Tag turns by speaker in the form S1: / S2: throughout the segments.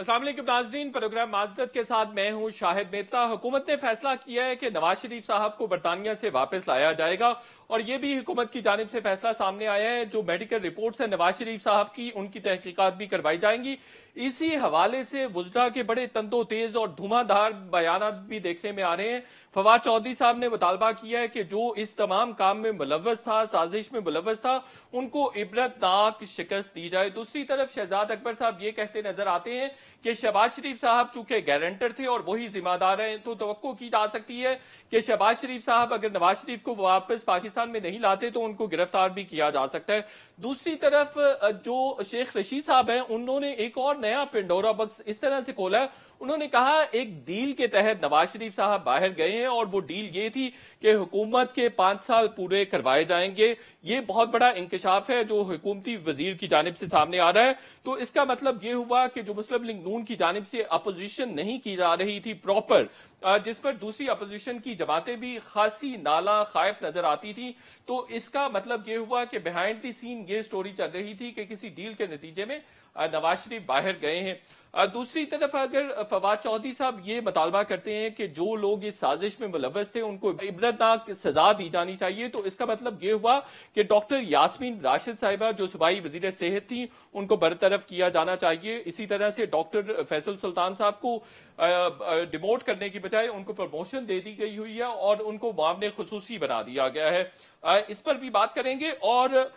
S1: अस्सलाम वालेकुम नाज़रीन, प्रोग्राम माज़रत के साथ मैं हूं शाहिद मेतला। हुकूमत ने फैसला किया है कि नवाज शरीफ साहब को बरतानिया से वापस लाया जाएगा और ये भी हुकूमत की जानिब से फैसला सामने आया है। जो मेडिकल रिपोर्ट्स है नवाज शरीफ साहब की, उनकी तहकीकात भी करवाई जाएंगी। इसी हवाले से वुज़रा के बड़े तंदो तेज और धुआंधार बयान भी देखने में आ रहे हैं। फवाद चौधरी साहब ने मुतालबा किया है कि जो इस तमाम काम में मुलव्वस था, साजिश में मुलव्वस था, उनको इबरतनाक शिकस्त दी जाए। दूसरी तरफ शहजाद अकबर साहब ये कहते नजर आते हैं कि शहबाज शरीफ साहब चूंकि गारंटर थे और वही जिम्मेदार हैं, तो तवक्को की जा सकती है कि शहबाज शरीफ साहब अगर नवाज शरीफ को वापस पाकिस्तान में नहीं लाते तो उनको गिरफ्तार भी किया जा सकता है। दूसरी तरफ जो शेख रशीद साहब हैं, उन्होंने एक और नया पेंडोरा बक्स इस तरह से खोला है। उन्होंने कहा एक डील के तहत नवाज शरीफ साहब बाहर गए हैं और वो डील ये थी कि हुकूमत के 5 साल पूरे करवाए जाएंगे। ये बहुत बड़ा इंकशाफ है जो हुकूमती वजीर की जानिब से सामने आ रहा है। तो इसका मतलब ये हुआ कि जो मुस्लिम लीग नून की जानिब से अपोजिशन नहीं की जा रही थी प्रॉपर, जिस पर दूसरी अपोजिशन की जमातें भी खासी नाला खाइफ नजर आती थी, तो इसका मतलब ये हुआ कि बिहाइंड द सीन ये स्टोरी चल रही थी कि किसी डील के नतीजे में नवाज शरीफ बाहर गए हैं। दूसरी तरफ अगर फवाद चौधरी साहब ये मुतालबा करते हैं कि जो लोग इस साजिश में मुलव्वस थे उनको इबरतनाक सजा दी जानी चाहिए, तो इसका मतलब ये हुआ कि डॉक्टर यास्मीन राशिद साहिबा जो सूबाई वजीर सेहत थी, उनको बरतरफ किया जाना चाहिए। इसी तरह से डॉक्टर फैसल सुल्तान साहब को डिमोट करने की बजाय उनको प्रमोशन दे दी गई हुई है और उनको मामले खुसूसी बना दिया गया है। इस पर भी बात करेंगे। और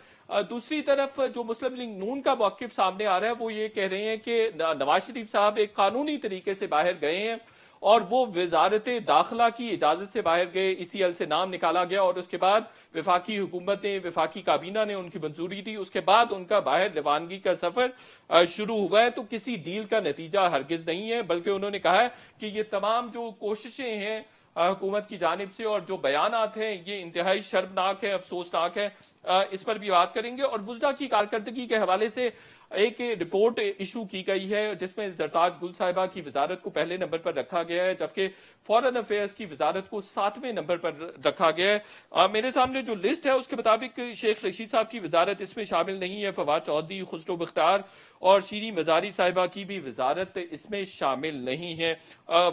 S1: दूसरी तरफ जो मुस्लिम लीग नून का मौकिफ सामने आ रहा है वो ये कह रहे हैं कि नवाज शरीफ साहब एक कानूनी तरीके से बाहर गए हैं और वो वजारत दाखिला की इजाजत से बाहर गए, ECL से नाम निकाला गया और उसके बाद विफाकी हुकूमत ने, विफाकी काबीना ने उनकी मंजूरी दी, उसके बाद उनका बाहर रवानगी का सफर शुरू हुआ है। तो किसी डील का नतीजा हरगिज नहीं है, बल्कि उन्होंने कहा है कि ये तमाम जो कोशिशें हैं हुकूमत की जानिब से और जो बयानात हैं ये इंतहाई शर्मनाक है, अफसोसनाक है। इस पर भी बात करेंगे। और वुज़रा की कारकर्दगी के हवाले से एक रिपोर्ट इशू की गई है जिसमें जरताज गुल साहिबा की वजारत को पहले नंबर पर रखा गया है, जबकि फॉरेन अफेयर्स की वजारत को 7वें नंबर पर रखा गया है। मेरे सामने जो लिस्ट है उसके मुताबिक शेख रशीद साहब की वजारत इसमें शामिल नहीं है, फवाद चौधरी, खुसरो बख्तियार और शीरी मजारी साहिबा की भी वजारत इसमें शामिल नहीं है।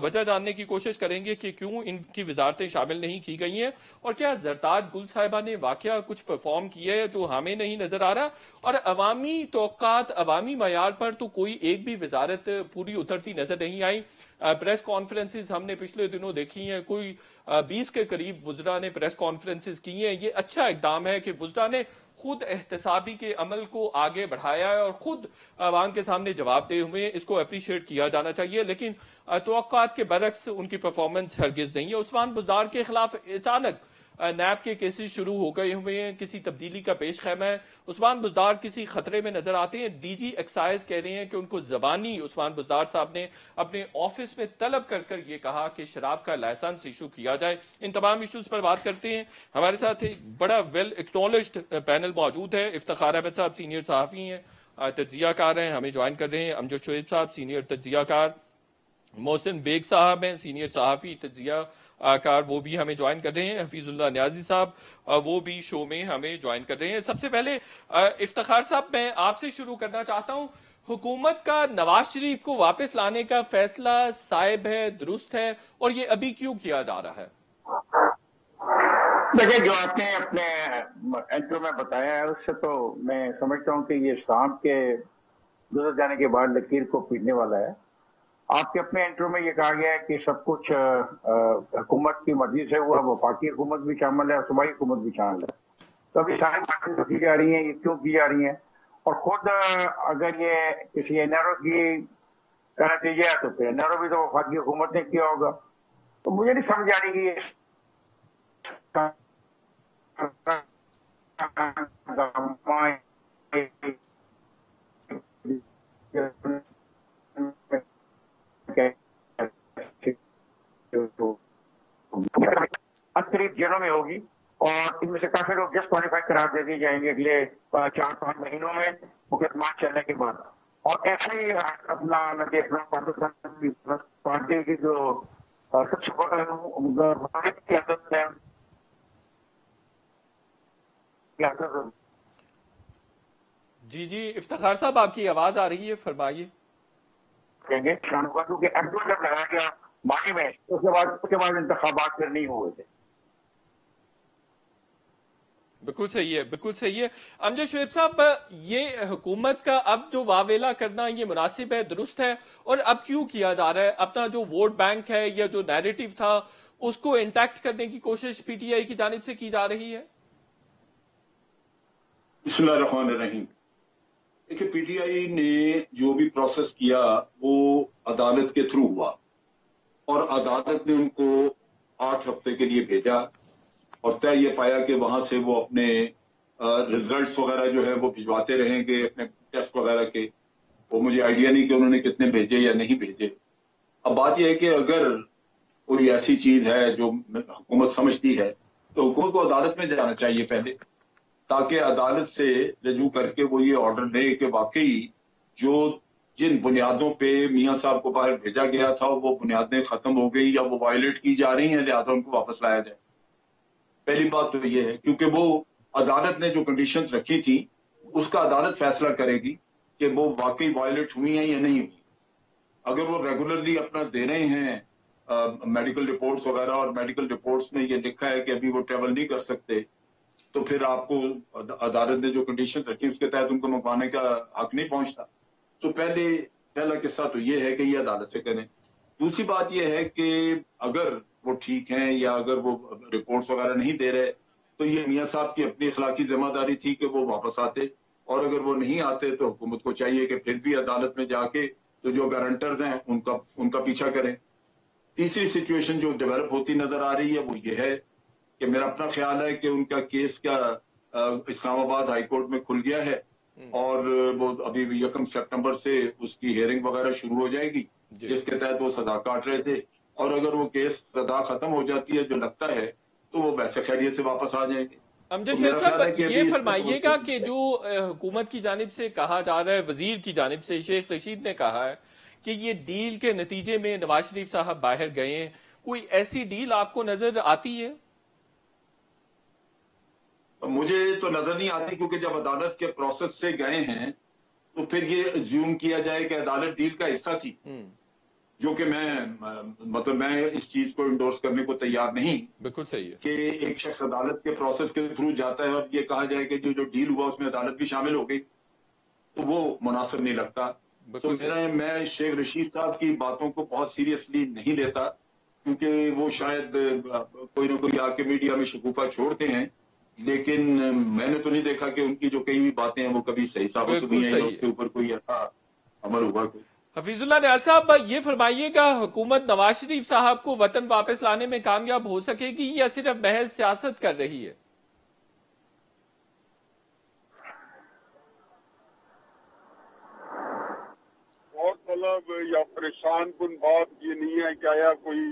S1: वजह जानने की कोशिश करेंगे कि क्यों इनकी वजारतें शामिल नहीं की गई हैं और क्या जरताज गुल साहिबा ने वाकया कुछ परफॉर्म किया है जो हमें नहीं नजर आ रहा। और अवामी तौक़ात, अवामी मयार पर तो कोई एक भी वजारत पूरी उतरती नजर नहीं आई। प्रेस कॉन्फ्रेंसेस हमने पिछले दिनों देखी हैं, कोई 20 के करीब वुज़रा ने प्रेस कॉन्फ्रेंसेस की हैं। ये अच्छा इकदाम है कि वुज़रा ने खुद एहतसाबी के अमल को आगे बढ़ाया है और खुद आवाम के सामने जवाब दे हुए, इसको अप्रिशिएट किया जाना चाहिए। लेकिन तवक्कात के बरक्स उनकी परफॉर्मेंस हरगिज नहीं है। उस्मान बुज़दार के खिलाफ अचानक नैब के केसेस शुरू हो गए हुए हैं, किसी तब्दीली का पेश खैमा है। उस्मान बुज़दार किसी खतरे में नजर आते हैं। DG एक्साइज कह रहे हैं कि उनको जबानी उस्मान बुज़दार साहब ने अपने ऑफिस में तलब कर कर ये कहा कि शराब का लाइसेंस इशू किया जाए। इन तमाम इशूज पर बात करते हैं। हमारे साथ एक बड़ा वेल एक्नॉलेज्ड पैनल मौजूद है। इफ्तिखार अहमद साहब सीनियर सहाफ़ी हैं, तज्जियाकार हैं, हमें ज्वाइन कर रहे हैं। अमजद शोएब साहब सीनियर तज्जियाकार, मोहसिन बेग साहब हैं सीनियर सहाफ़ी तज्जिया कार, वो भी हमें ज्वाइन कर रहे हैं। हफीजुल्लाह न्याजी साहब वो भी शो में हमें ज्वाइन कर रहे हैं। सबसे पहले इफ्तिखार साहब मैं आपसे शुरू करना चाहता हूं, हुकूमत का नवाज शरीफ को वापस लाने का फैसला साइब है, दुरुस्त है, और ये अभी क्यों किया जा रहा है?
S2: देखिए, जो आपने अपने इंट्रो में बताया है उससे तो मैं समझता हूँ कि ये शाम के गुजर जाने के बाद लकीर को पीटने वाला है। आपके अपने इंट्रो में ये कहा गया है कि सब कुछ हुकूमत की मर्जी से हुआ, वफाकी हुकूमत भी शामिल है और सूबाई हुकूमत भी शामिल है। तो अभी सारी बातें की जा रही हैं, ये क्यों की जा रही हैं? और खुद अगर ये किसी NRO की का नतीजा है तो फिर NRO भी तो वफाकी हुकूमत ने किया होगा। तो मुझे नहीं समझ आ रही कि ये करीब जेलों में होगी और इनमें से काफी लोग जस्ट क्वालिफाई करार दे दिए जाएंगे अगले 4-5 महीनों में मुकदमा चलने के बाद। और ऐसे ही अपना मैं देख रहा हूँ पाकिस्तान पार्टी की जो सबसे की आदत है,
S1: जी इफ्तिखार साहब आपकी आवाज आ रही है, फरमाइए।
S2: करेंगे किसानों का, क्योंकि एमडीओ जब लगाया गया माही में उसके बाद इंतखाबात फिर नहीं हुए थे।
S1: बिल्कुल सही है, बिल्कुल सही है। अमजद शुएब साहब, ये हुकूमत का अब जो वावेला करना ये मुनासिब है, दुरुस्त है, और अब क्यों किया जा रहा है? अपना जो वोट बैंक है या जो नैरेटिव था उसको इंटैक्ट करने की कोशिश पीटीआई की जानिब से की जा रही है।
S3: बिस्मिल्लाहिर्रहमानिर्रहीम। देखिए, पीटीआई ने जो भी प्रोसेस किया वो अदालत के थ्रू हुआ और अदालत ने उनको 8 हफ्ते के लिए भेजा और तय ये पाया कि वहां से वो अपने रिजल्ट्स वगैरह जो है वो भिजवाते रहेंगे अपने टेस्ट वगैरह के। वो मुझे आइडिया नहीं कि उन्होंने कितने भेजे या नहीं भेजे। अब बात यह है कि अगर कोई ऐसी चीज है जो हुकूमत समझती है तो हुकूमत को अदालत में जाना चाहिए पहले, ताकि अदालत से रजू करके वो ये ऑर्डर दे कि वाकई जो जिन बुनियादों पे मियां साहब को बाहर भेजा गया था वो बुनियादें खत्म हो गई या वो वायलेट की जा रही हैं, लिहाजा उनको वापस लाया जाए। पहली बात तो ये है, क्योंकि वो अदालत ने जो कंडीशंस रखी थी उसका अदालत फैसला करेगी कि वो वाकई वायलेट हुई हैं या नहीं हुई। अगर वो रेगुलरली अपना दे रहे हैं मेडिकल रिपोर्ट्स वगैरह और मेडिकल रिपोर्ट्स में ये लिखा है कि अभी वो ट्रेवल नहीं कर सकते, तो फिर आपको अदालत ने जो कंडीशन रखी उसके तहत उनको मंगवाने का हक नहीं पहुंचता। तो पहला किस्सा तो ये है कि ये अदालत से करें। दूसरी बात ये है कि अगर वो ठीक हैं या अगर वो रिपोर्ट्स वगैरह नहीं दे रहे तो ये मियां साहब की अपनी अखलाकी जिम्मेदारी थी कि वो वापस आते, और अगर वो नहीं आते तो हुकूमत को चाहिए कि फिर भी अदालत में जाके तो जो गारंटर्स हैं उनका पीछा करें। तीसरी सिचुएशन जो डेवलप होती नजर आ रही है वो ये है कि मेरा अपना ख्याल है कि उनका केस क्या इस्लामाबाद हाईकोर्ट में खुल गया है और वो अभी 1 सितंबर से उसकी हियरिंग वगैरह शुरू हो जाएगी, जिसके तहत वो सजा काट रहे थे। और अगर वो केस सजा खत्म हो जाती है जो लगता है तो वो वैसे खैरियत से वापस आ जाएंगे।
S1: अमजद
S3: तो
S1: शुएब
S3: मेरा ख्याल है
S1: साहब,
S3: कि
S1: ये
S3: अभी
S1: फरमाइएगा कि जो हुकूमत की जानिब से कहा जा रहा है, वजीर की जानिब से शेख रशीद ने कहा है कि ये डील के नतीजे में नवाज शरीफ साहब बाहर गए हैं, कोई ऐसी डील आपको नजर आती है?
S3: मुझे तो नजर नहीं आती, क्योंकि जब अदालत के प्रोसेस से गए हैं तो फिर ये अज्यूम किया जाए कि अदालत डील का हिस्सा थी, जो कि मैं इस चीज को इंडोर्स करने को तैयार नहीं।
S1: बिल्कुल सही है
S3: कि एक शख्स अदालत के प्रोसेस के थ्रू जाता है और ये कहा जाए कि जो डील हुआ उसमें अदालत भी शामिल हो गई, तो वो मुनासिब नहीं लगता। तो मैं शेख रशीद साहब की बातों को बहुत सीरियसली नहीं लेता, क्योंकि वो शायद कोई ना कोई आके मीडिया में शगुफा छोड़ते हैं, लेकिन मैंने तो नहीं देखा कि उनकी जो कई भी बातें हैं वो कभी सही साबित हुई हैं या उसके ऊपर कोई ऐसा अमल हुआ।
S1: हफीजुल्लाह नियाज़ साहब, ये फरमाइएगा, हुकूमत नवाज शरीफ साहब को वतन वापस लाने में कामयाब हो सकेगी या सिर्फ महज सियासत कर रही है?
S4: बहुत तलब या परेशान कुन बात ये नहीं है कि आया कोई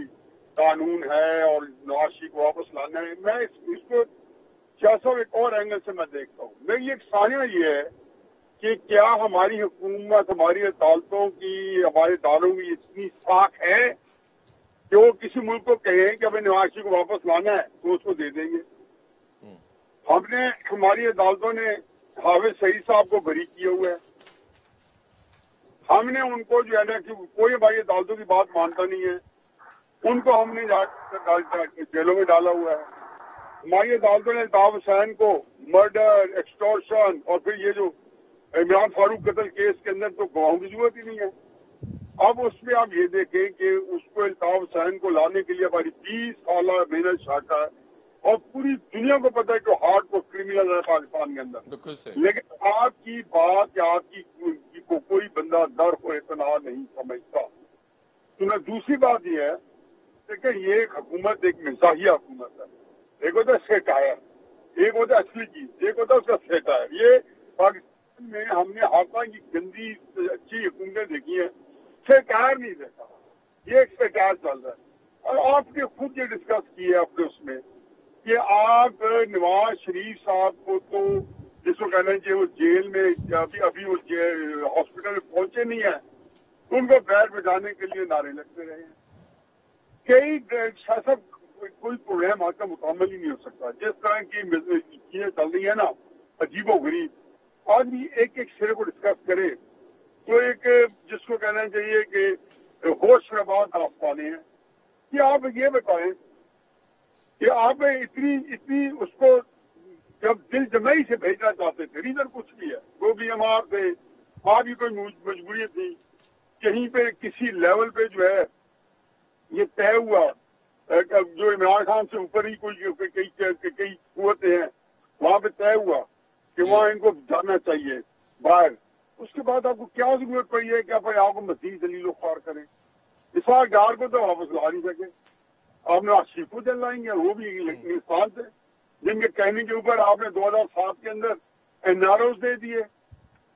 S4: कानून है और नवाज शरीफ को वापस लाना है। मैं इसको सियासत एक और एंगल से मैं देखता हूँ। मेरी एक सानिया ये है कि क्या हमारी हुकूमत, हमारी अदालतों की, हमारे इदारों की इतनी साख है कि वो किसी मुल्क को कहें कि हमें नवाज शरीफ को वापस लाना है तो उसको दे देंगे। हमारी अदालतों ने हाफिज सईद साहब को बरी किया हुआ है। हमने उनको जो है ना कि कोई हमारी अदालतों की बात मानता नहीं है, उनको हमने जेलों में डाला हुआ है। हमारी अदालतों ने अल्ताफ हुसैन को मर्डर, एक्सटॉर्शन और फिर ये जो इमरान फारूक कत्ल केस के अंदर तो गवाहों की जरूरत ही नहीं है। अब उसमें आप ये देखें कि उसको अल्ताफ हुसैन को लाने के लिए हमारी 20 साल मेहनत शाखा है और पूरी दुनिया को पता है कि हार्ड को क्रिमिनल है पाकिस्तान के अंदर। लेकिन आपकी बात या आपकी को कोई बंदा डर को इतना नहीं समझता। तो मैं दूसरी बात यह है कि ये हुकूमत एक मिजाहिया हुकूमत है। एक होता है सेटायर, एक होता है असली चीज, एक होता है उसका सेटायर। ये पाकिस्तान में हमने हाथा की गंदी अच्छी हुकूमतें देखी है, सेटायर नहीं देखा। ये एक सेटायर चल रहा है और आपने खुद ये डिस्कस किया अपने उसमें कि आप नवाज शरीफ साहब को तो जिसको कहना चाहिए वो जेल में अभी वो हॉस्पिटल में पहुंचे नहीं है, तो उनको बैर बिठाने के लिए नारे लगते रहे हैं। कई शासक कोई प्रोग्राम आज का मुकम्मल ही नहीं हो सकता। जिस तरह की चीजें चल रही है ना, अजीबो गरीब, आदमी एक एक सिरे को डिस्कस करे तो एक जिसको कहना चाहिए कि होश रबाद आफताने हैं कि आप ये बताएं कि आप इतनी उसको जब दिल जमाई से भेजना चाहते थे, रीजन कुछ भी है, वो भी बीमार थे, आपकी कोई मजबूरी थी, कहीं पे किसी लेवल पे जो है ये तय हुआ जो इमरान खान से ऊपर ही कई कुव्वतें हैं, वहां पे तय हुआ कि वहां इनको जाना चाहिए बाहर। उसके बाद आपको क्या जरूरत पड़ी है कि आपको मजीद दलील ख्वार करें? इसाक डार को तो वापस ला नहीं सके, आपने आशिफ को जल लाएंगे, वो भी इंसान थे जिनके कहने के ऊपर आपने 2007 के अंदर एनआरओ दे दिए।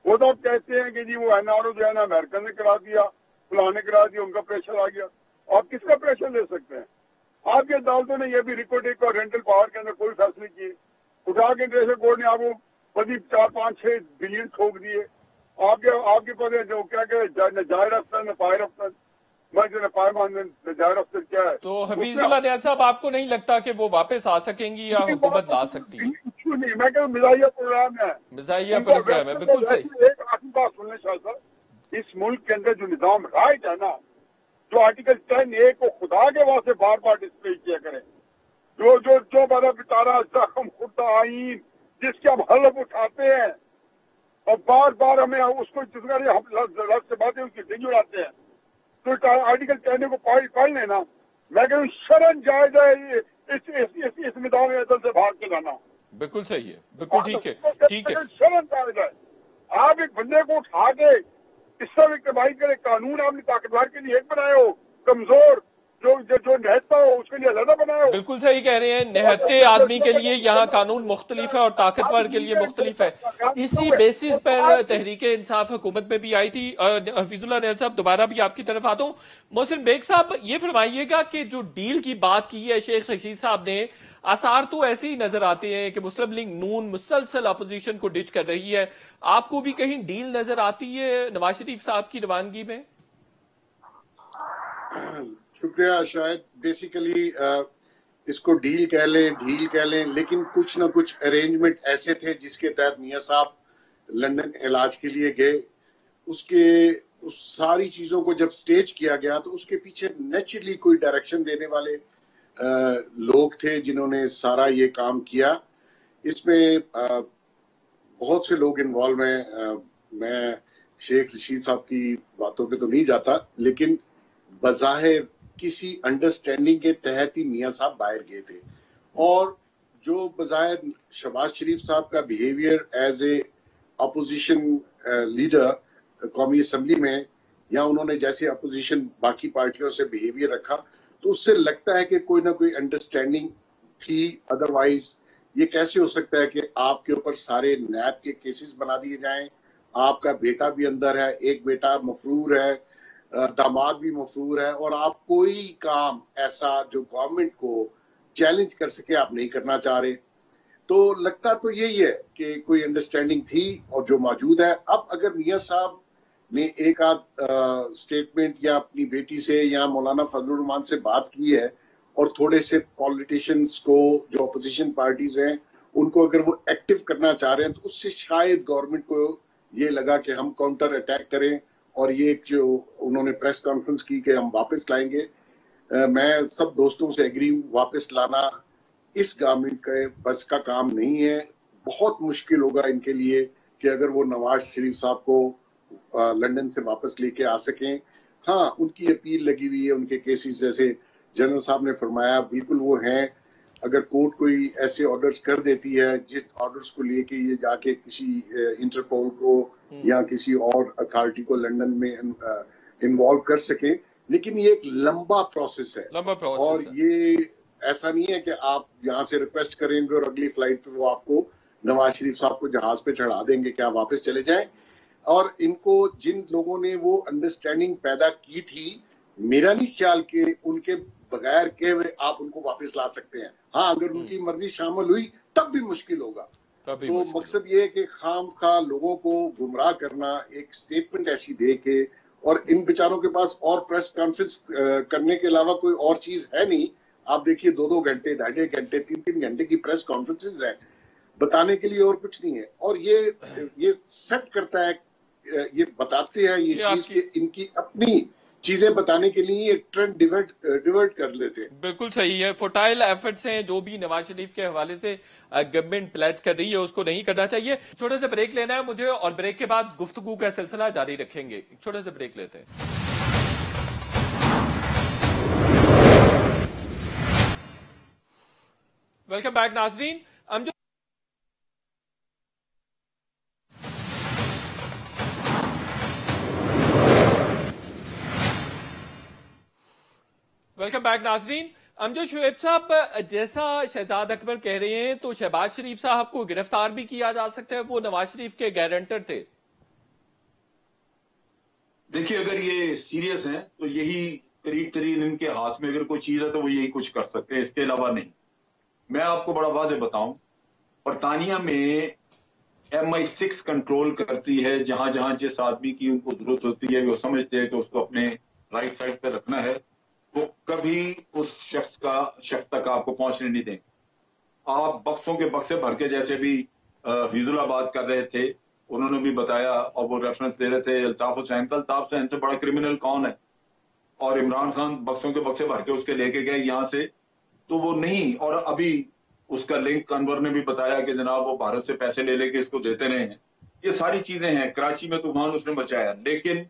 S4: वो तो आप कहते हैं कि जी वो एनआरओ जो है ना अमेरिकन ने करा दिया, फलाने करा दिया, उनका प्रेशर आ गया। आप किसका प्रेशर ले सकते हैं? आपकी अदालतों ने यह भी रिकॉर्डिंग और रेंटल पावर के अंदर कोई फैसले किए, उठा के इंटरनेशनल कोर्ट ने आपको बड़ी 4-5-6 बिलियन ठोक दिए। आपके पास जो क्या कहते जाहिर अफसर नपायर अफसर, क्या है?
S1: तो हफीजुल्लाह नियाज़ साहब, आपको नहीं लगता कि वो वापस आ सकेंगी या हुकूमत ला सकती है?
S4: कुछ नहीं, मैं कहता हूँ मिजाइया प्रोग्राम है,
S1: मिजाइया प्रोग्राम है, बिल्कुल सही।
S4: एक आखिरी बात सुनने शाह साहब, इस मुल्क के अंदर जो निजाम राइट है ना, जो आर्टिकल 10A को खुदा के वास्ते बार बार डिस्प्ले किया करें, जो बड़ा बेचारा जख्म खुदा आइन जिसके हम हलफ उठाते हैं और बार बार हमें उसको से बातें उसकी डिंग उड़ाते हैं, तो आर्टिकल 10A को पढ़ लेना। मैं कहूँ शरण जायज है इस मैदान अदल से भाग के लाना।
S1: बिल्कुल सही है, बिल्कुल ठीक है, ठीक है।
S4: शरण जायज है। आप एक बंदे को उठा के इस तरह इकतबाई करे, कानून आपने ताकतवर के लिए एक बनाए हो, कमजोर जो निहत्ता हो उसके लिए अलग बनाए हो।
S1: बिल्कुल सही कह रहे हैं, निहत्ते आदमी के लिए यहाँ कानून मुख्तलिफ है और ताकतवर के लिए मुख्तलिफ है। इसी बेसिस पर तहरीक इंसाफ हुकूमत में भी आई थी। हफीजुल्लाह नियाज़ साहब, दोबारा भी आपकी तरफ आता हूँ। मोहसिन बेग साहब, ये फरमाइएगा कि जो डील की बात की है शेख रशीद साहब ने, आसार तो ऐसे ही नजर आते हैं कि मुस्लिम लीग नून मुसलसल अपोजिशन को डिच कर रही है। आपको भी कहीं डील नजर आती है नवाज शरीफ साहब की रवानगी में?
S5: शुक्रिया। शायद बेसिकली इसको डील कह लें, लेकिन कुछ ना कुछ अरेंजमेंट ऐसे थे जिसके तहत मियां साहब लंदन इलाज के लिए गए। उस सारी चीजों को जब स्टेज किया गया तो उसके पीछे नेचुरली कोई डायरेक्शन देने वाले लोग थे जिन्होंने सारा ये काम किया। इसमें बहुत से लोग इन्वॉल्व हैं। मैं शेख रशीद साहब की बातों पे तो नहीं जाता, लेकिन बज़ाहिर किसी अंडरस्टैंडिंग के तहत ही मियां साहब बाहर गए थे। और जो बज़ाहिर शहबाज शरीफ साहब का behaviour as a opposition leader कौमी असम्बली में, या उन्होंने जैसे अपोजिशन बाकी पार्टियों से बिहेवियर रखा, तो उससे लगता है कि कोई ना कोई अंडरस्टैंडिंग थी। अदरवाइज ये कैसे हो सकता है कि आपके ऊपर सारे नैब के केसेस बना दिए जाएं? आपका बेटा भी अंदर है, एक बेटा मफरूर है, दामाद भी मफरूर है, और आप कोई काम ऐसा जो गवर्नमेंट को चैलेंज कर सके आप नहीं करना चाह रहे। तो लगता तो यही है कि कोई अंडरस्टैंडिंग थी और जो मौजूद है। अब अगर मियां साहब ने एक आध स्टेटमेंट या अपनी बेटी से या मौलाना फजलुर रहमान से बात की है और थोड़े से पॉलिटिशियंस को जो अपोजिशन पार्टीज हैं उनको अगर वो एक्टिव करना चाह रहे हैं, तो उससे शायद गवर्नमेंट को ये लगा कि हम काउंटर अटैक करें। और ये जो उन्होंने प्रेस कॉन्फ्रेंस की कि हम वापस लाएंगे, मैं सब दोस्तों से एग्री हूँ, वापस लाना इस गवर्नमेंट के बस का काम नहीं है। बहुत मुश्किल होगा इनके लिए कि अगर वो नवाज शरीफ साहब को लंदन से वापस लेके आ सकें। हाँ, उनकी अपील लगी हुई है, उनके केसेस जैसे जनरल साहब ने फरमाया बिल्कुल वो हैं। अगर कोर्ट कोई ऐसे ऑर्डर्स कर देती है जिस ऑर्डर्स को लेके ये जाके किसी इंटरपोल को या किसी और अथॉरिटी को लंदन में इन्वॉल्व कर सके, लेकिन ये एक लंबा प्रोसेस है। और ये ऐसा नहीं है कि आप यहाँ से रिक्वेस्ट करेंगे और अगली फ्लाइट पे वो आपको नवाज शरीफ साहब को जहाज पे चढ़ा देंगे कि आप वापस चले जाएं। और इनको जिन लोगों ने वो अंडरस्टैंडिंग पैदा की थी, मेरा नहीं ख्याल कि उनके बगैर के हुए आप उनको वापस ला सकते हैं। हाँ, अगर उनकी मर्जी शामिल हुई तब भी मुश्किल होगा। तो मकसद ये है कि खामखा लोगों को गुमराह करना, एक स्टेटमेंट ऐसी दे के, और इन बेचारों के पास और प्रेस कॉन्फ्रेंस करने के अलावा कोई और चीज है नहीं। आप देखिए 2-2 घंटे, 2.5 घंटे, 3-3 घंटे की प्रेस कॉन्फ्रेंसेज है, बताने के लिए और कुछ नहीं है। और ये सेट करता है ये बताते हैं ये चीज
S1: आपकी
S5: कि इनकी अपनी चीजें बताने के लिए एक ट्रेंड डिवर्ट कर लेते हैं।
S1: बिल्कुल सही है। फर्टाइल एफर्ट्स हैं जो भी नवाज शरीफ के हवाले से गवर्नमेंट प्लेज कर रही है उसको नहीं करना चाहिए। छोटा सा ब्रेक लेना है मुझे और ब्रेक के बाद गुफ्तगू का सिलसिला जारी रखेंगे। छोटा सा ब्रेक लेते हैं। वेलकम बैक नाजरीन। वेलकम बैक नाजरीन। अमजद शुएब साहब, जैसा शहजाद अकबर कह रहे हैं तो शहबाज शरीफ साहब को गिरफ्तार भी किया जा सकता है, वो नवाज शरीफ के गारंटर थे।
S3: देखिए, अगर ये सीरियस हैं तो यही करीब तरीन इनके हाथ में अगर कोई चीज है तो वो यही कुछ कर सकते हैं, इसके अलावा नहीं। मैं आपको बड़ा वाज़ेह बताऊं, बरतानिया में MI6 कंट्रोल करती है जहां जहां जिस आदमी की उनको जरूरत होती है, वो समझते हैं कि उसको अपने राइट साइड पे रखना है, वो कभी उस शख्स तक आपको पहुंचने नहीं देंगे। आप बक्सों के बक्से भर के, जैसे भी हफीजुल्लाह बात कर रहे थे, उन्होंने भी बताया और वो रेफरेंस दे रहे थे अल्ताफ हुसैन का। अल्ताफ हुसैन से बड़ा क्रिमिनल कौन है? और इमरान खान बक्सों के बक्से भर के उसके लेके गए यहां से, तो वो नहीं। और अभी उसका लिंक अनवर ने भी बताया कि जनाब वो भारत से पैसे ले लेके इसको देते रहे हैं। ये सारी चीजें हैं। कराची में तूफान उसने बचाया, लेकिन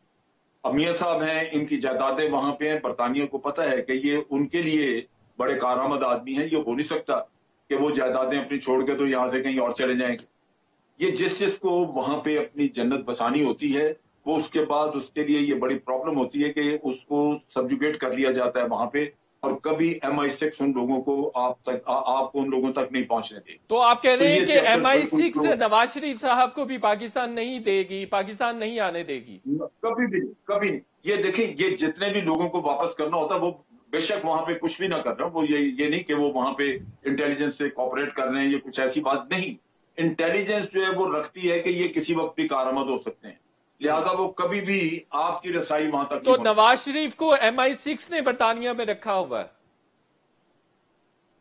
S3: अब मियां साहब हैं, इनकी जायदादें वहां पे हैं। बरतानिया को पता है कि ये उनके लिए बड़े कारआमद आदमी हैं। ये हो नहीं सकता कि वो जायदादें अपनी छोड़ के तो यहां से कहीं और चले जाएंगे। ये जिस को वहां पे अपनी जन्नत बसानी होती है, वो उसके बाद उसके लिए ये बड़ी प्रॉब्लम होती है कि उसको सब्जुगेट कर लिया जाता है वहां पे, और कभी MI6 उन लोगों को आपको उन लोगों तक नहीं पहुंचने देगी।
S1: तो आप कह
S3: तो
S1: रहे
S3: ये
S1: हैं कि
S3: चैप्टर
S1: MI6
S3: बिल्कुल
S1: नवाज शरीफ साहब को भी पाकिस्तान नहीं देगी, पाकिस्तान नहीं आने देगी?
S3: कभी भी नहीं, कभी नहीं। ये देखिए, ये जितने भी लोगों को वापस करना होता है वो बेशक वहां पे कुछ भी ना कर रहा, वो ये नहीं कि वो वहां पे इंटेलिजेंस से कॉपरेट कर रहे हैं, ये कुछ ऐसी बात नहीं। इंटेलिजेंस जो है वो रखती है कि ये किसी वक्त भी कारआमद हो सकते हैं, लिहाजा वो कभी भी आपकी रसाई वहां तक
S1: तो
S3: नहीं पहुंच।
S1: नवाज शरीफ को MI6 ने बरतानिया में रखा हुआ है?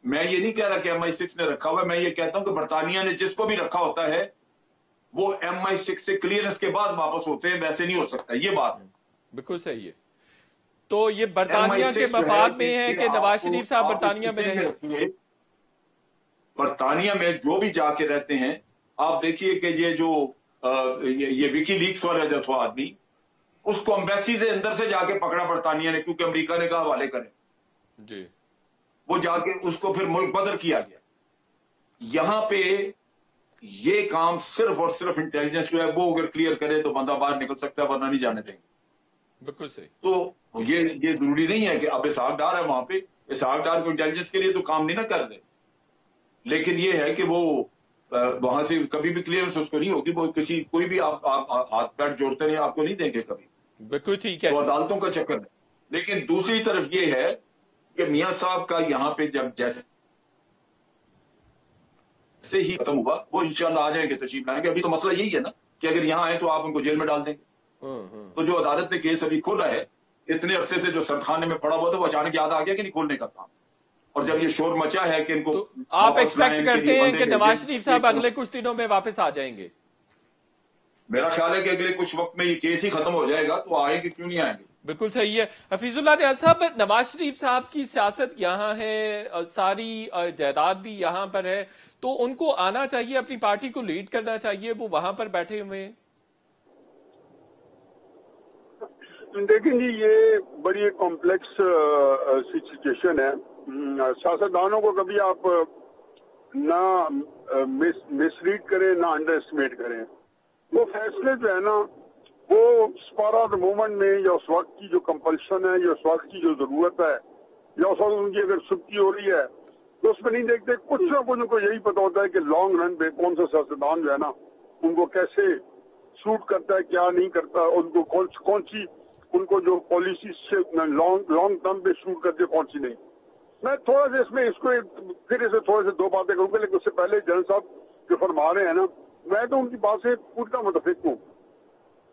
S3: मैं ये नहीं कह रहा कि MI6 ने रखा हुआ है, मैं ये कहता हूं कि बरतानिया ने जिसको भी रखा होता है वो MI6 से क्लियरेंस के बाद वापस होते हैं, वैसे नहीं हो सकता। ये बात
S1: बिल्कुल सही है। तो ये बरतानिया के
S3: MI6 जो
S1: मफाद में है
S3: कि
S1: कि नवाज
S3: आपको
S1: शरीफ साहब
S3: आप
S1: बरतानिया में रहे।
S3: रखिए, बरतानिया में जो भी जाके रहते हैं, आप देखिए कि ये जो ये विकी लीक्स वाला जो था आदमी, उसको एम्बेसी से अंदर से जाके पकड़ा बरतानिया ने, क्योंकि अमेरिका ने कहा हवाले करें
S1: जी।
S3: वो जाके उसको फिर मुल्क बदर किया गया। यहां पे ये काम सिर्फ और सिर्फ इंटेलिजेंस जो है वो अगर क्लियर करे तो बंदा बाहर निकल सकता है, वरना नहीं जाने देंगे।
S1: बिल्कुल सही।
S3: तो ये जरूरी नहीं है कि अब इसहाक डार है वहां पे, इसहाक डार को इंटेलिजेंस के लिए तो काम नहीं ना कर रहे, लेकिन ये है कि वो वहां से कभी भी क्लियरेंस उसको नहीं होगी। वो कोई भी आप हाथ पैर जोड़ते नहीं, आपको नहीं देंगे कभी।
S1: बिल्कुल ठीक है।
S3: तो अदालतों का चक्कर है। लेकिन दूसरी तरफ ये है कि मियां साहब का यहाँ पे जब जैसे ही खत्म हुआ, वो इंशाल्लाह आ जाएंगे, तशरीफ लाएंगे। अभी तो मसला यही है ना कि अगर यहाँ आए तो आप उनको जेल में डाल देंगे। तो जो अदालत ने केस अभी खोला है, इतने अरसे से जो सरखाने में पड़ा हुआ था, वो अचानक याद आ गया कि नहीं खोलने का काम। और जब ये शोर मचा है कि इनको
S1: तो आप एक्सपेक्ट करते हैं कि नवाज शरीफ साहब अगले कुछ दिनों में वापस आ जाएंगे?
S3: मेरा ख्याल है कि अगले कुछ वक्त में ये केस ही खत्म हो जाएगा, तो आएंगे, क्यों नहीं आएंगे।
S1: बिल्कुल सही है। हफीजुल्लाह नियाज़ साहब, नवाज शरीफ साहब की सियासत यहाँ है, सारी जायदाद भी यहाँ पर है, तो उनको आना चाहिए, अपनी पार्टी को लीड करना चाहिए, वो वहां पर बैठे हुए हैं।
S4: देखिए जी, ये बड़ी कॉम्प्लेक्स सिचुएशन है। सियासतदानों को कभी आप ना मिसरीड करें ना अंडर एस्टिमेट करें। वो फैसले जो है ना, वो स्पार ऑफ द मोमेंट में या उस वक्त की जो कंपल्शन है या उस वक्त की जो जरूरत है या उस वक्त उनकी अगर सुबकी हो रही है तो उसमें नहीं देखते। कुछ ना कुछ उनको यही पता होता है कि लॉन्ग रन पे कौन सा सियासतदान जो है ना उनको कैसे सूट करता है, क्या नहीं करता, उनको कौन सी उनको जो पॉलिसी से लॉन्ग टर्म पे शूट करते, कौन सी नहीं। मैं थोड़ा सा इसमें इसको फिर इसे थोड़े से दो बातें करूंगा, लेकिन उससे पहले जनरल साहब जो फरमा रहे हैं ना, मैं तो उनकी बात से पूरा मुतफिक हूँ।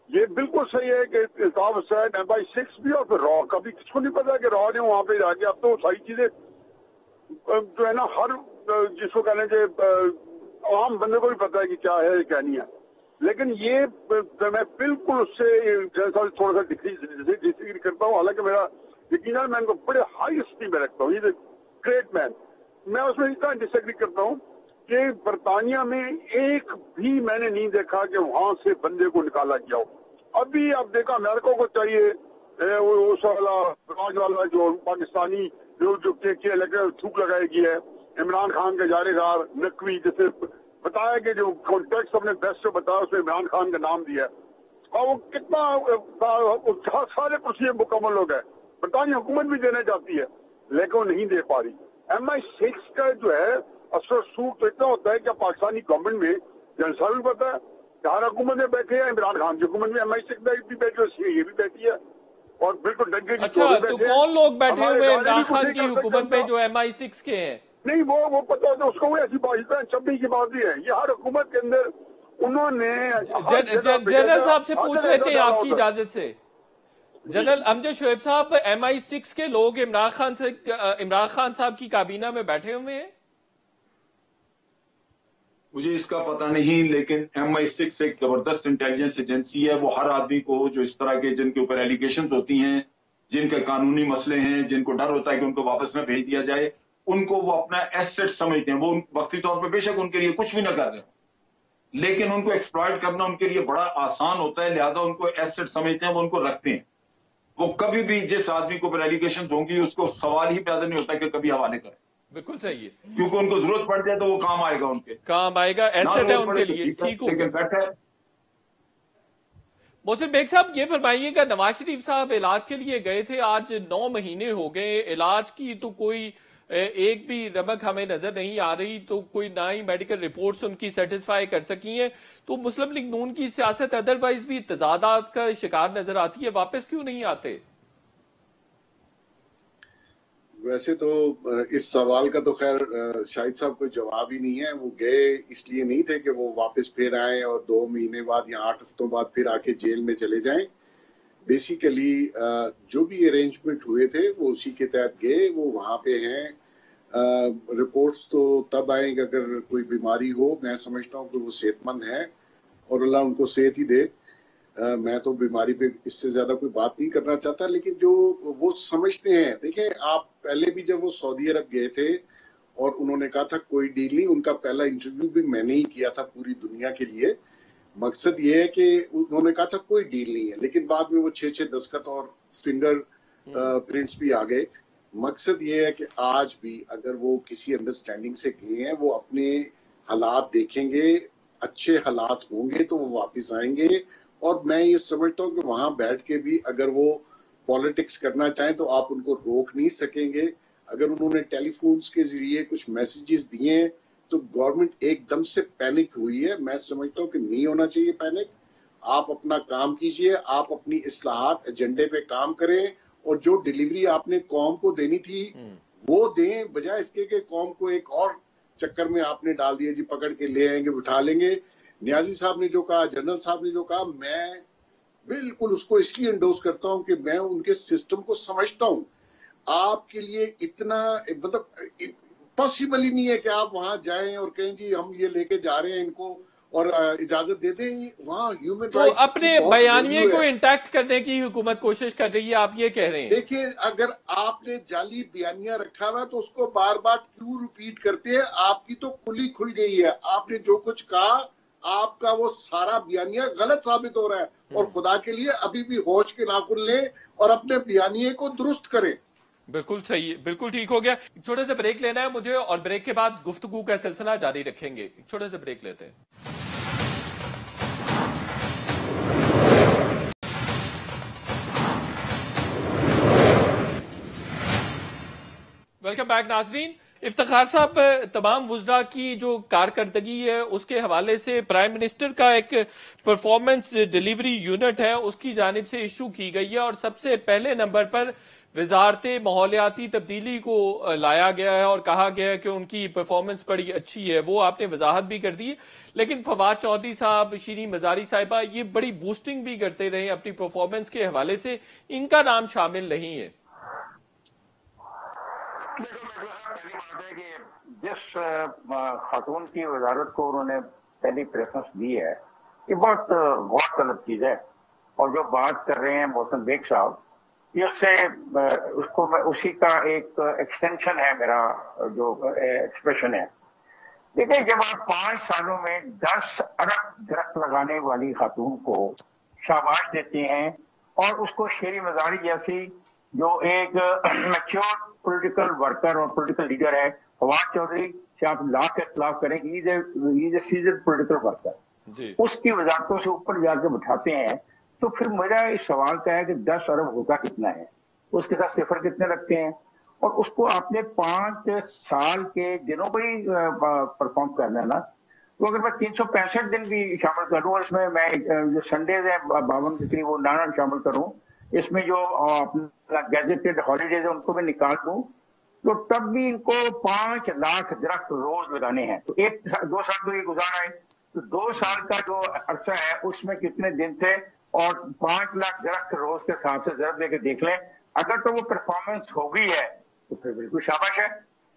S4: ये बिल्कुल सही है कि अल्ताफ हुसैन MI6 भी और फिर रॉ का भी, किसको नहीं पता कि रॉ ने वहां पे जाके अब तो सारी चीजें जो है ना, हर जिसको कहने के आम बंदे को भी पता है कि क्या है क्या नहीं है। लेकिन ये मैं बिल्कुल उससे जैसा थोड़ा सा डिसएग्री करता हूँ। हालांकि मेरा यकीनन मैं उनको बड़े हाई स्टीम में रखता हूँ, ये ग्रेट मैन। मैं उसमें इतना डिसएग्री करता हूँ कि बरतानिया में एक भी मैंने नहीं देखा कि वहां से बंदे को निकाला गया हो। अभी आप देखा अमेरिका को चाहिए उस वाला राज वाला जो पाकिस्तानी जो के थूक लगाएगी है, इमरान खान के जारेदार नकवी, जैसे बताया कि जो कॉन्टेक्स्ट अपने बेस्ट बताया उसमें इमरान खान का नाम दिया और वो कितना सारे कुर्सियां मुकम्मल हो गए। बरतानिया हुकूमत भी देना चाहती है लेकिन वो नहीं दे पा रही। MI6 का जो है असर सूट तो इतना होता है कि पाकिस्तानी गवर्नमेंट में जनसा भी पता है, चार हुकूमत में बैठे हैं, इमरान खान की हुकूमत में MI6 भी बैठी है, ये भी बैठी है और बिल्कुल डंके की
S1: अच्छा, तो कौन लोग बैठे हुए इमरान खान की हुकूमत में जो MI6 के हैं?
S4: नहीं, वो पता है, उसको वो ऐसी बात चब्बी की बात भी है। ये हर हुकूमत के अंदर उन्होंने
S1: जनरल साहब से पूछ लेते हैं आपकी इजाजत से। जनरल अमजद शोएब साहब, MI6 के लोग इमरान खान साहब की काबीना में बैठे हुए हैं?
S3: मुझे इसका पता नहीं, लेकिन MI6 एक जबरदस्त इंटेलिजेंस एजेंसी है। वो हर आदमी को जो इस तरह के जिनके ऊपर एलिगेशन होती हैं, जिनके कानूनी मसले हैं, जिनको डर होता है कि उनको वापस न भेज दिया जाए, उनको वो अपना एसेट समझते हैं। वो वक्ती तौर पर बेशक उनके लिए कुछ भी न कर रहे हो, लेकिन उनको एक्सप्लॉइट करना उनके लिए बड़ा आसान होता है, लिहाजा उनको एसेट समझते हैं, वो उनको रखते हैं। वो कभी भी जिस आदमी को ऊपर एलिगेशन होंगी उसको सवाल ही पैदा नहीं होता कि कभी हवाले करें।
S1: बिल्कुल सही है,
S3: क्योंकि उनको जरूरत पड़ जाए तो वो काम आएगा, उनके
S1: काम आएगा, एसेट है उनके लिए। ठीक हो,
S3: लेकिन बैठा है।
S1: मोहसिन बेग साहब ये फरमाइएगा, नवाज शरीफ साहब इलाज के लिए गए थे, आज 9 महीने हो गए, इलाज की तो कोई एक भी रमक हमें नजर नहीं आ रही, तो कोई ना ही मेडिकल रिपोर्ट्स उनकी सेटिस्फाई कर सकी हैं। तो मुस्लिम लीग नून की सियासत अदरवाइज भी तजादात का शिकार नजर आती है, वापस क्यों नहीं आते?
S5: वैसे तो इस सवाल का तो खैर शाहिद साहब कोई जवाब ही नहीं है। वो गए इसलिए नहीं थे कि वो वापस फिर आए और 2 महीने बाद या 8 हफ्तों बाद फिर आके जेल में चले जाएं। बेसिकली जो भी अरेंजमेंट हुए थे वो उसी के तहत गए, वो वहां पे हैं। रिपोर्ट्स तो तब आएंगे अगर कोई बीमारी हो। मैं समझता हूँ कि वो सेहतमंद है और अल्लाह उनको सेहत ही दे। मैं तो बीमारी पे इससे ज्यादा कोई बात नहीं करना चाहता, लेकिन जो वो समझते हैं, देखिए आप पहले भी जब वो सऊदी अरब गए थे और उन्होंने कहा था कोई डील नहीं, उनका पहला इंटरव्यू भी मैंने ही किया था पूरी दुनिया के लिए। मकसद ये है कि उन्होंने कहा था कोई डील नहीं है, लेकिन बाद में वो 6 दस्तखत और फिंगर प्रिंट्स भी आ गए। मकसद ये है कि आज भी अगर वो किसी अंडरस्टैंडिंग से गए हैं, वो अपने हालात देखेंगे, अच्छे हालात होंगे तो वो वापस आएंगे। और मैं ये समझता हूँ कि वहां बैठ के भी अगर वो पॉलिटिक्स करना चाहें तो आप उनको रोक नहीं सकेंगे। अगर उन्होंने टेलीफोन्स के जरिए कुछ मैसेजेस दिए हैं तो गवर्नमेंट एकदम से पैनिक हुई है। मैं समझता हूँ कि नहीं होना चाहिए पैनिक। आप अपना काम कीजिए, आप अपनी इस्लाहात एजेंडे पे काम करें और जो डिलीवरी आपने कौम को देनी थी वो दें, बजाय इसके कि कौम को एक और चक्कर में आपने डाल दिया जी पकड़ के ले आएंगे बिठा लेंगे। न्याजी साहब ने जो कहा, जनरल साहब ने जो कहा, मैं बिल्कुल उसको इसलिए इंडोर्स करता हूं कि मैं उनके सिस्टम को समझता हूं। आपके लिए इतना मतलब पॉसिबल ही नहीं है कि आप वहां जाएं और कहें जी हम ये लेके जा रहे हैं इनको और इजाजत दे दें। वहां ह्यूमन
S1: तो
S5: राइट्स
S1: अपने बयानिए को इंटैक्ट करने की हुकूमत कोशिश कर रही है, आप ये कह रहे हैं?
S5: देखिए, अगर आपने जाली बयानिया रखा हुआ तो उसको बार बार क्यों रिपीट करते हैं? आपकी तो कुली खुल गई है। आपने जो कुछ कहा, आपका वो सारा बयानिया गलत साबित हो रहा है और खुदा के लिए अभी भी होश के नाखुन लें और अपने बयानिए को दुरुस्त करें।
S1: बिल्कुल सही है, बिल्कुल ठीक हो गया। छोटे से ब्रेक लेना है मुझे और ब्रेक के बाद गुफ्तगू का सिलसिला जारी रखेंगे। छोटे से ब्रेक लेते हैं। वेलकम बैक नाजरीन। इफ्तिखार साहब, तमाम वुज़रा की जो कारकर्दगी है उसके हवाले से प्राइम मिनिस्टर का एक परफॉर्मेंस डिलीवरी यूनिट है, उसकी जानिब से इशू की गई है और सबसे पहले नंबर पर वजारत माहौलियाती तब्दीली को लाया गया है और कहा गया है कि उनकी परफॉर्मेंस बड़ी अच्छी है। वो आपने वजाहत भी कर दी, लेकिन फवाद चौधरी साहब, शीरी मजारी साहिबा ये बड़ी बूस्टिंग भी करते रहे अपनी परफॉर्मेंस के हवाले से, इनका नाम शामिल नहीं है।
S2: पहली बात है कि जिस खातून की वजारत को उन्होंने पहली प्रेफरेंस दी है ये बहुत बहुत गलत चीज है। और जो बात कर रहे हैं मोहसिन बेग साहब, ये उससे उसको मैं उसी का एक एक्सटेंशन है मेरा जो एक्सप्रेशन है। देखिए, जब आप 5 सालों में 10 अरब दरख्त लगाने वाली खातून को शाबाश देते हैं और उसको शेरी मजारी जैसी जो एक मैच्योर पॉलिटिकल वर्कर और पॉलिटिकल लीडर है फवाद चौधरी से आप लाख इख्तलाफ करें कि is a seasoned political worker,
S1: जी
S2: उसकी वजारतों से ऊपर जाके बिठाते हैं, तो फिर मेरा इस सवाल का है कि 10 अरब होता कितना है, उसके साथ सिफर कितने लगते हैं, और उसको आपने 5 साल के दिनों पर ही परफॉर्म करना है ना। तो अगर मैं 365 दिन भी शामिल करूं और इसमें मैं जो संडेज है 52 के करीब वो ना शामिल करूं, इसमें जो अपना गैजेटेड हॉलीडेज है उनको भी निकाल दूं, तो तब भी इनको 5 लाख दरख्त रोज लगाने हैं। तो 2 साल तो ये गुजारा है, तो 2 साल का जो अरसा है उसमें कितने दिन थे, और 5 लाख दरख्त रोज के हिसाब से जरूर देकर देख लें। अगर तो वो परफॉर्मेंस हो गई है तो फिर बिल्कुल शाबाश है,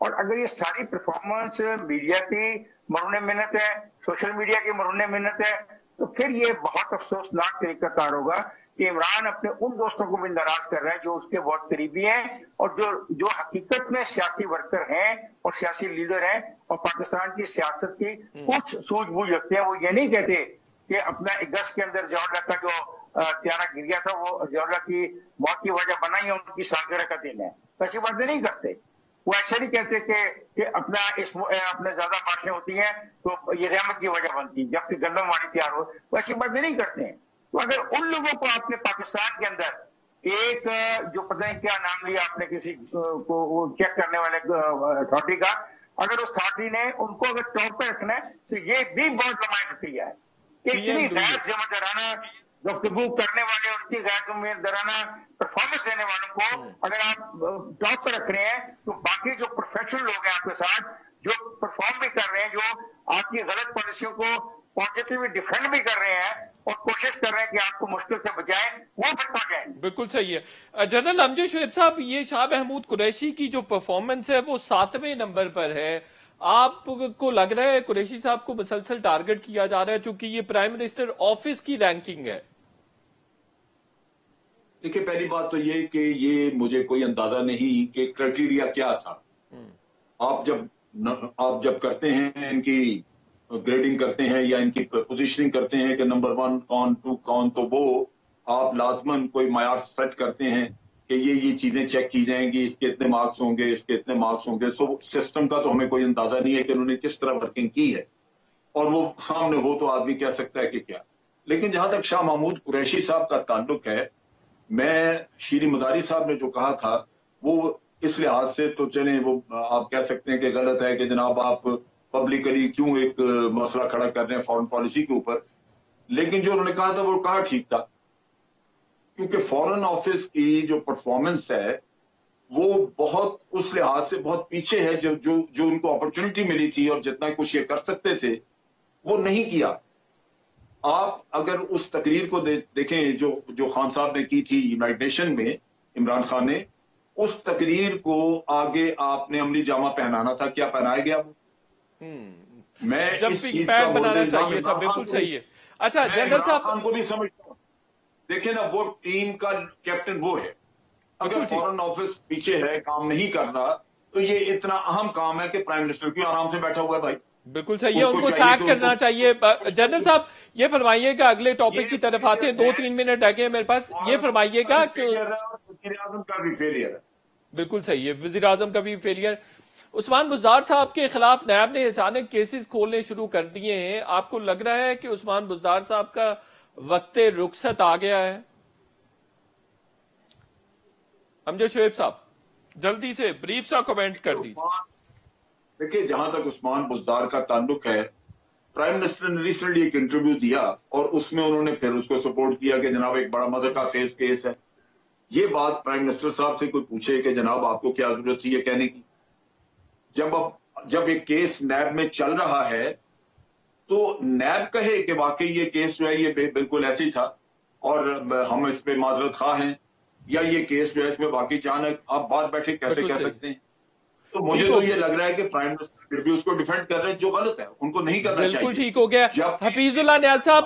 S2: और अगर ये सारी परफॉर्मेंस मीडिया की मरून मिन्नत है, सोशल मीडिया की मरून मिन्नत है, तो फिर ये बहुत अफसोसनाक तरीका कार होगा कि इमरान अपने उन दोस्तों को भी नाराज कर रहा है जो उसके बहुत करीबी हैं और जो हकीकत में सियासी वर्कर हैं और सियासी लीडर हैं और पाकिस्तान की सियासत की कुछ सूझबूझ रखते हैं। वो ये नहीं कहते कि अपना अगस्त के अंदर जवाहरलाल का जो त्यारा गिर गया था वो जवाहरलाल की मौत की वजह बना ही उनकी सालगिरह का दिन है, ऐसी बातें नहीं करते। वो ऐसे नहीं कहते कि अपना अपने ज्यादा बारिशें होती हैं तो ये रहमत की वजह बनती है जबकि गंदम वाली तैयार हो, वो ऐसी बातें नहीं करते हैं। तो अगर उन लोगों को आपने पाकिस्तान के अंदर एक जो पता नहीं क्या नाम लिया आपने किसी को वो चेक करने वाले अथॉरिटी का, अगर उस अथॉरिटी ने उनको अगर टॉप पे रखना है तो ये भी बहुत नुमाइंदगी है कि इतनी गैर जिम्मेदाराना गुफ्तगू करने वाले उनकी गैर जिम्मेदाराना परफॉर्मेंस देने वालों को अगर आप टॉप पर रख रहे हैं तो बाकी जो प्रोफेशनल लोग हैं आपके साथ जो परफॉर्म भी कर रहे हैं, जो आपकी गलत पॉलिसियों को पॉजिटिवली डिफेंड भी कर रहे हैं और कोशिश कर रहे हैं कि आपको मुश्किल से बचाएं, वो फिर पहुंच जाएंगे।
S1: बिल्कुल सही है। जनरल अमजद शुएब साहब, ये शाह महमूद कुरैशी की जो परफॉर्मेंस है वो 7वें नंबर पर है। आपको लग रहा है कुरैशी साहब को मुसलसल टारगेट किया जा रहा है चूंकि ये प्राइम मिनिस्टर ऑफिस की रैंकिंग है?
S3: देखिए, पहली बात तो ये कि ये मुझे कोई अंदाजा नहीं कि क्राइटेरिया क्या था। आप जब करते हैं इनकी ग्रेडिंग करते हैं या इनकी पोजीशनिंग करते हैं कि नंबर 1 कौन 2 कौन, तो वो आप लाजमन कोई मायार सेट करते हैं कि ये चीजें चेक की जाएंगी, इसके इतने मार्क्स होंगे, इसके इतने मार्क्स होंगे। सो सिस्टम का तो हमें कोई अंदाजा नहीं है कि उन्होंने किस तरह वर्किंग की है, और वो सामने हो तो आदमी कह सकता है कि क्या। लेकिन जहां तक शाह महमूद कुरैशी साहब का ताल्लुक है, मैं शीरी मदारी साहब ने जो कहा था वो इस लिहाज से तो चले वो आप कह सकते हैं कि गलत है कि जनाब आप पब्लिकली क्यों एक मसला खड़ा कर रहे हैं फॉरेन पॉलिसी के ऊपर, लेकिन जो उन्होंने कहा था वो कहा ठीक था, क्योंकि फॉरेन ऑफिस की जो परफॉर्मेंस है वो बहुत उस लिहाज से बहुत पीछे है। जो उनको अपॉर्चुनिटी मिली थी और जितना कुछ ये कर सकते थे वो नहीं किया। आप अगर उस तकरीर को देखें जो खान साहब ने की थी यूनाइटेड नेशन में, इमरान खान ने, उस तकरीर को आगे आपने अमली जामा पहनाना था, क्या पहनाया गया वो? मैं
S1: जब
S3: इस
S1: बिग
S3: चीज
S1: बैन
S3: का
S1: बनाना चाहिए था, बिल्कुल सही है। अच्छा जनरल साहब
S3: को भी समझता हूं, देखिए ना, वो टीम का कैप्टन वो है। अगर फॉरेन ऑफिस पीछे है, काम नहीं कर रहा, तो ये इतना अहम काम है कि प्राइम मिनिस्टर क्यों आराम से बैठा हुआ है भाई?
S1: बिल्कुल सही है, उनको सैक करना चाहिए। जनरल साहब ये फरमाइएगा, अगले टॉपिक की तरफ आते हैं, 2-3 मिनट रह गए मेरे पास। ये फरमाइएगा कि
S3: वज़ीर आज़म का भी फेलियर है।
S1: बिल्कुल सही है, वज़ीर आज़म का भी फेलियर। उस्मान बुज़दार साहब के खिलाफ नैब ने अचानक केसेस खोलने शुरू कर दिए हैं। आपको लग रहा है कि उस्मान बुज़दार साहब का वक्त रुखसत आ गया है? अमजद शुएब साहब जल्दी से ब्रीफ सा कमेंट कर दीजिए।
S3: देखिए, जहां तक उस्मान बुज़दार का ताल्लुक है, प्राइम मिनिस्टर ने रिसेंटली एक इंटरव्यू दिया और उसमें उन्होंने फिर उसको सपोर्ट किया कि जनाब एक बड़ा मजे का फेस केस है। ये बात प्राइम मिनिस्टर साहब से कोई पूछे कि जनाब आपको क्या जरूरत थी ये कहने की? जब एक केस नैब में चल रहा है तो नैब कहे कि वाकई ये केस जो है ये बिल्कुल ऐसे ही था और हम इस पे माजरत खा हैं, या ये केस जो है इसमें वाकई अचानक आप बात बैठे कैसे कह सकते हैं? तो मुझे तो ये लग रहा है कि प्राइम मिनिस्टर फिर भी उसको डिफेंड कर रहे हैं, जो गलत है, उनको नहीं करना चाहिए।
S1: बिल्कुल ठीक हो गया। हफीजुल्लाह नियाज़ साहब,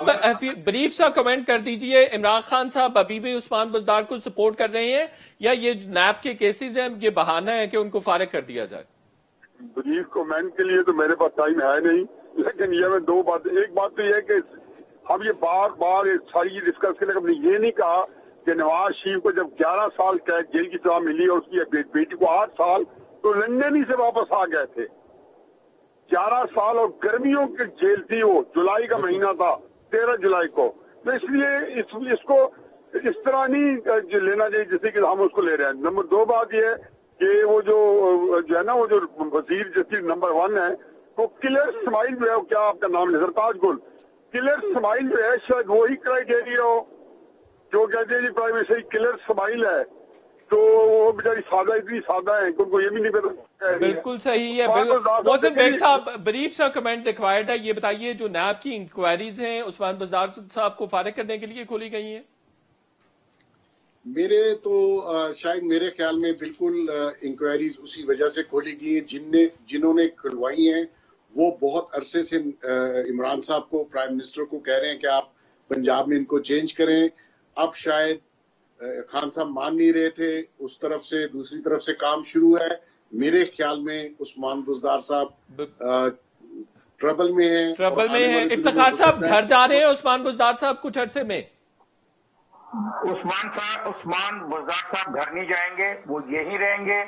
S1: ब्रीफ सा कमेंट कर दीजिए, इमरान खान साहब अभी भी उस्मान बुज़दार को सपोर्ट कर रहे हैं या ये नैब के केसेस हैं, ये बहाना है कि उनको फारिग कर दिया जाए?
S4: ब्रीफ कमेंट के लिए तो मेरे पास टाइम है नहीं, लेकिन ये मैं दो बात, एक बात तो ये है कि हम ये बार बार सारी डिस्कस के लिए हमने ये नहीं कहा कि नवाज शरीफ को जब 11 साल कैद जेल की सजा मिली और उसकी बेटी को 8 साल, तो लंदन ही से वापस आ गए थे। 11 साल और गर्मियों की जेल थी, वो जुलाई का महीना था, 13 जुलाई को। तो इसलिए इसको इस तरह नहीं लेना चाहिए जैसे कि हम उसको ले रहे हैं। नंबर 2 बात यह है कि वो जो है ना, वो जो वजीर जस्टिस नंबर 1 है, वो किलर स्माइल जो है, क्या आपका नाम है, सरताज गुल, किलर स्माइल जो है शायद वही क्राइटेरिया हो जो कहते हैं जी प्राइम मिनिस्टर किलर स्माइल है, तो वो बेचारी सादा, इतनी सादा है कि उनको ये भी नहीं पता।
S1: बिल्कुल सही है। मोहसिन बेग साहब, ब्रीफ सा कमेंट रिक्वायर्ड है, ये बताइए जो नैब की इंक्वायरीज हैं उस्मान बुज़दार साहब को फारिग करने के लिए खोली गई हैं?
S5: मेरे तो शायद मेरे ख्याल में बिल्कुल इंक्वायरीज उसी वजह से खोली गई हैं जिन्होंने खुलवाई हैं वो बहुत अरसे से इमरान साहब को, प्राइम मिनिस्टर को कह रहे हैं कि आप पंजाब में इनको चेंज करें। अब शायद खान साहब मान नहीं रहे थे, उस तरफ से दूसरी तरफ से काम शुरू है। मेरे ख्याल में उस्मान बुज़दार साहब ट्रबल में है।
S1: इफ्तिखार साहब घर जा रहे हैं उस्मान बुज़दार साहब कुछ अरसे में?
S2: उस्मान बुज़दार साहब घर नहीं जाएंगे, वो यहीं रहेंगे।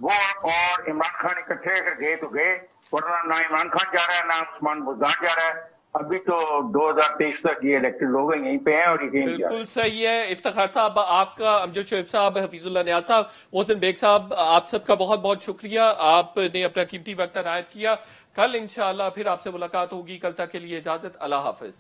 S2: वो और इमरान खान इकट्ठे अगर गए तो गए, वरना ना इमरान खान जा रहा है ना उस्मान बुज़दार जा रहा है। अभी तो 2023 तक ये इलेक्टेड लोग यहीं पे हैं और यहीं
S1: बिल्कुल सही है। इफ्तिखार साहब आपका, अमजद शोएब साहब, हफीजुल्लाह नियाज़ साहब, मोहसिन बेग साहब, आप सबका बहुत बहुत शुक्रिया, आपने अपना कीमती वक्त अनायत किया। कल इंशाअल्लाह फिर आपसे मुलाकात होगी। कल तक के लिए इजाजत, अल्लाह हाफिज।